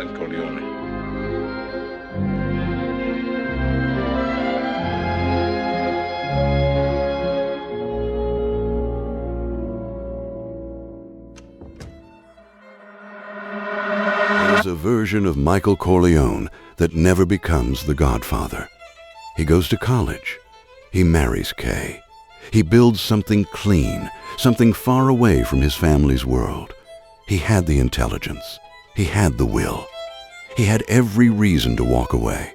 and Corleone. There's a version of Michael Corleone that never becomes the Godfather. He goes to college. He marries Kay. He builds something clean, something far away from his family's world. He had the intelligence. He had the will. He had every reason to walk away,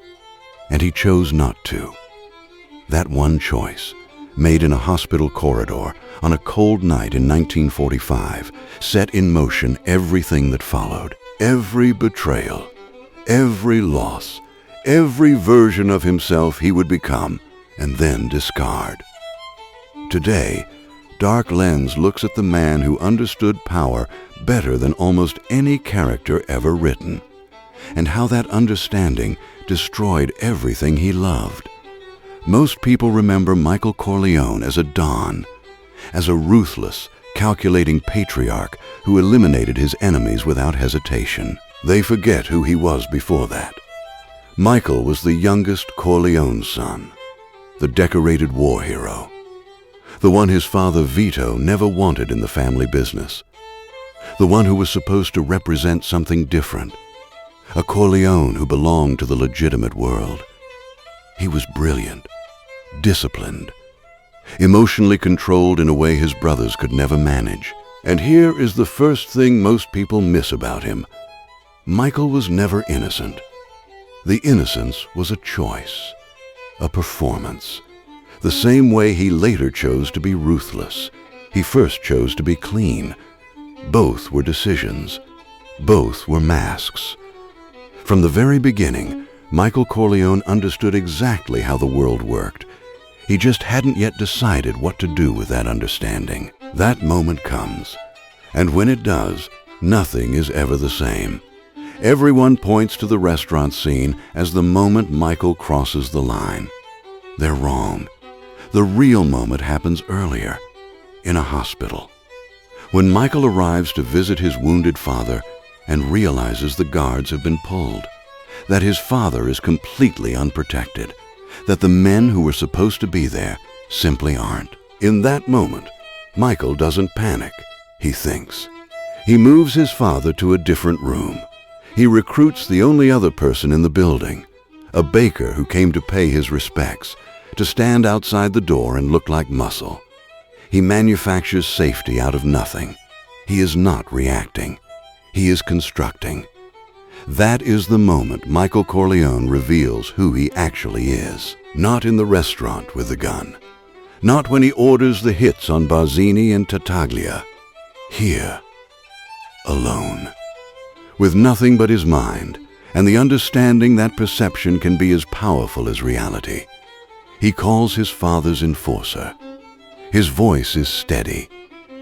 and he chose not to. That one choice, made in a hospital corridor on a cold night in 1945, set in motion everything that followed. Every betrayal, every loss, every version of himself he would become and then discard. Today, Dark Lens looks at the man who understood power better than almost any character ever written, and how that understanding destroyed everything he loved. Most people remember Michael Corleone as a Don, as a ruthless, calculating patriarch who eliminated his enemies without hesitation. They forget who he was before that. Michael was the youngest Corleone son, the decorated war hero, the one his father Vito never wanted in the family business, the one who was supposed to represent something different, a Corleone who belonged to the legitimate world. He was brilliant, disciplined, emotionally controlled in a way his brothers could never manage. And here is the first thing most people miss about him. Michael was never innocent. The innocence was a choice, a performance. The same way he later chose to be ruthless. He first chose to be clean. Both were decisions. Both were masks. From the very beginning, Michael Corleone understood exactly how the world worked. He just hadn't yet decided what to do with that understanding. That moment comes, and when it does, nothing is ever the same. Everyone points to the restaurant scene as the moment Michael crosses the line. They're wrong. The real moment happens earlier, in a hospital. When Michael arrives to visit his wounded father and realizes the guards have been pulled, that his father is completely unprotected, that the men who were supposed to be there simply aren't. In that moment, Michael doesn't panic. He thinks. He moves his father to a different room. He recruits the only other person in the building, a baker who came to pay his respects, to stand outside the door and look like muscle. He manufactures safety out of nothing. He is not reacting. He is constructing. That is the moment Michael Corleone reveals who he actually is. Not in the restaurant with the gun. Not when he orders the hits on Barzini and Tartaglia. Here, alone. With nothing but his mind, and the understanding that perception can be as powerful as reality. He calls his father's enforcer. His voice is steady.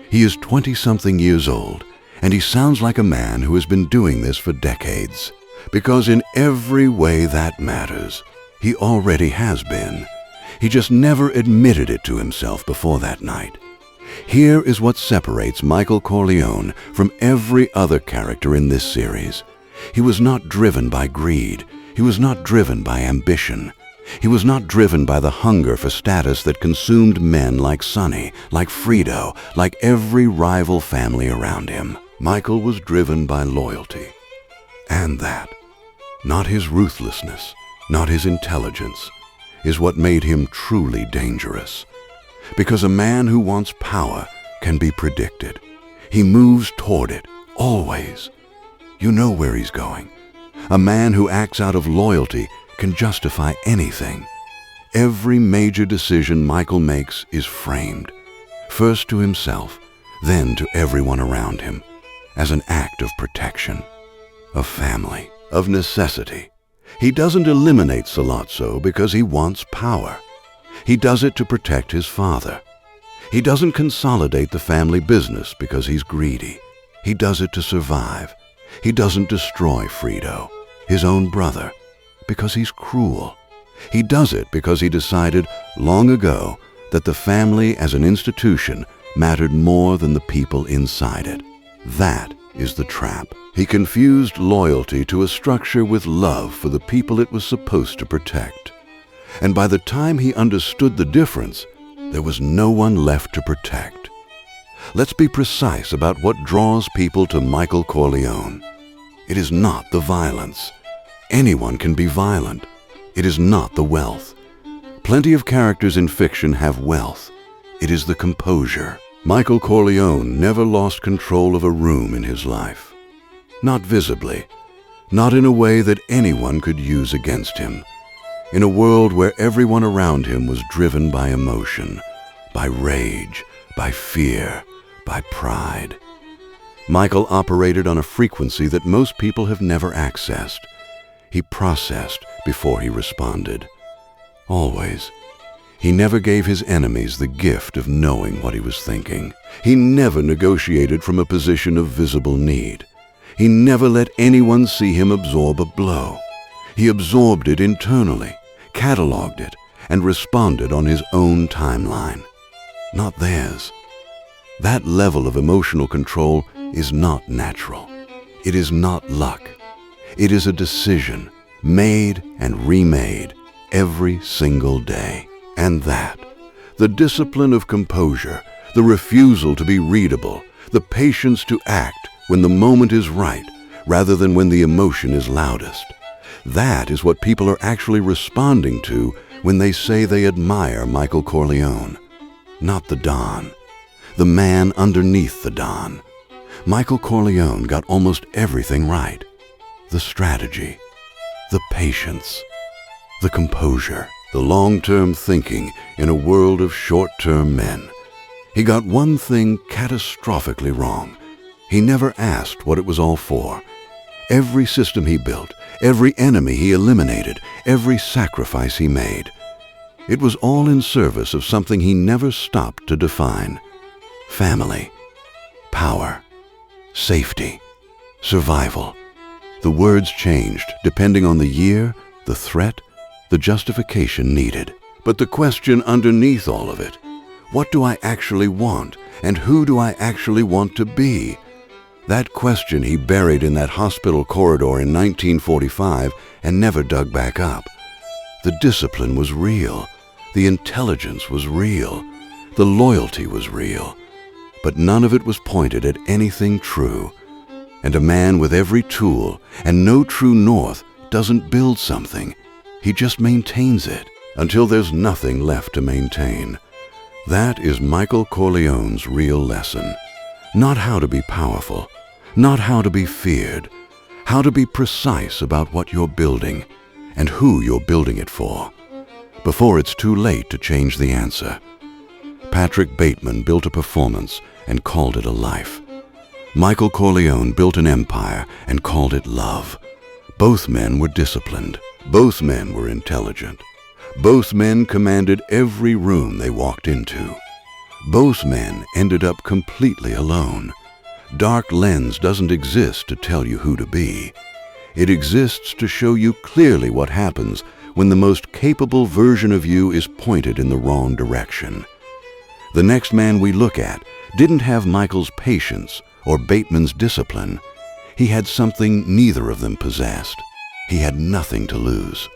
He is 20-something years old, and he sounds like a man who has been doing this for decades. Because in every way that matters, he already has been. He just never admitted it to himself before that night. Here is what separates Michael Corleone from every other character in this series. He was not driven by greed. He was not driven by ambition. He was not driven by the hunger for status that consumed men like Sonny, like Frido, like every rival family around him. Michael was driven by loyalty. And that, not his ruthlessness, not his intelligence, is what made him truly dangerous. Because a man who wants power can be predicted. He moves toward it, always. You know where he's going. A man who acts out of loyalty can justify anything. Every major decision Michael makes is framed, first to himself, then to everyone around him, as an act of protection, of family, of necessity. He doesn't eliminate Sollozzo because he wants power. He does it to protect his father. He doesn't consolidate the family business because he's greedy. He does it to survive. He doesn't destroy Frido, his own brother, because he's cruel. He does it because he decided long ago that the family as an institution mattered more than the people inside it. That is the trap. He confused loyalty to a structure with love for the people it was supposed to protect. And by the time he understood the difference, there was no one left to protect. Let's be precise about what draws people to Michael Corleone. It is not the violence. Anyone can be violent. It is not the wealth. Plenty of characters in fiction have wealth. It is the composure. Michael Corleone never lost control of a room in his life. Not visibly. Not in a way that anyone could use against him. In a world where everyone around him was driven by emotion, by rage, by fear, by pride. Michael operated on a frequency that most people have never accessed. He processed before he responded. Always. He never gave his enemies the gift of knowing what he was thinking. He never negotiated from a position of visible need. He never let anyone see him absorb a blow. He absorbed it internally, cataloged it, and responded on his own timeline, not theirs. That level of emotional control is not natural. It is not luck. It is a decision, made and remade every single day. And that, the discipline of composure, the refusal to be readable, the patience to act when the moment is right rather than when the emotion is loudest, that is what people are actually responding to when they say they admire Michael Corleone. Not the Don, the man underneath the Don. Michael Corleone got almost everything right. The strategy, the patience, the composure, the long-term thinking in a world of short-term men. He got one thing catastrophically wrong. He never asked what it was all for. Every system he built, every enemy he eliminated, every sacrifice he made, it was all in service of something he never stopped to define. Family, power, safety, survival. The words changed depending on the year, the threat, the justification needed. But the question underneath all of it, what do I actually want, and who do I actually want to be? That question he buried in that hospital corridor in 1945 and never dug back up. The discipline was real. The intelligence was real. The loyalty was real. But none of it was pointed at anything true. And a man with every tool and no true north doesn't build something. He just maintains it until there's nothing left to maintain. That is Michael Corleone's real lesson. Not how to be powerful, not how to be feared, how to be precise about what you're building and who you're building it for, before it's too late to change the answer. Patrick Bateman built a performance and called it a life. Michael Corleone built an empire and called it love. Both men were disciplined. Both men were intelligent. Both men commanded every room they walked into. Both men ended up completely alone. Dark lens doesn't exist to tell you who to be. It exists to show you clearly what happens when the most capable version of you is pointed in the wrong direction. The next man we look at didn't have Michael's patience or Bateman's discipline. He had something neither of them possessed. He had nothing to lose.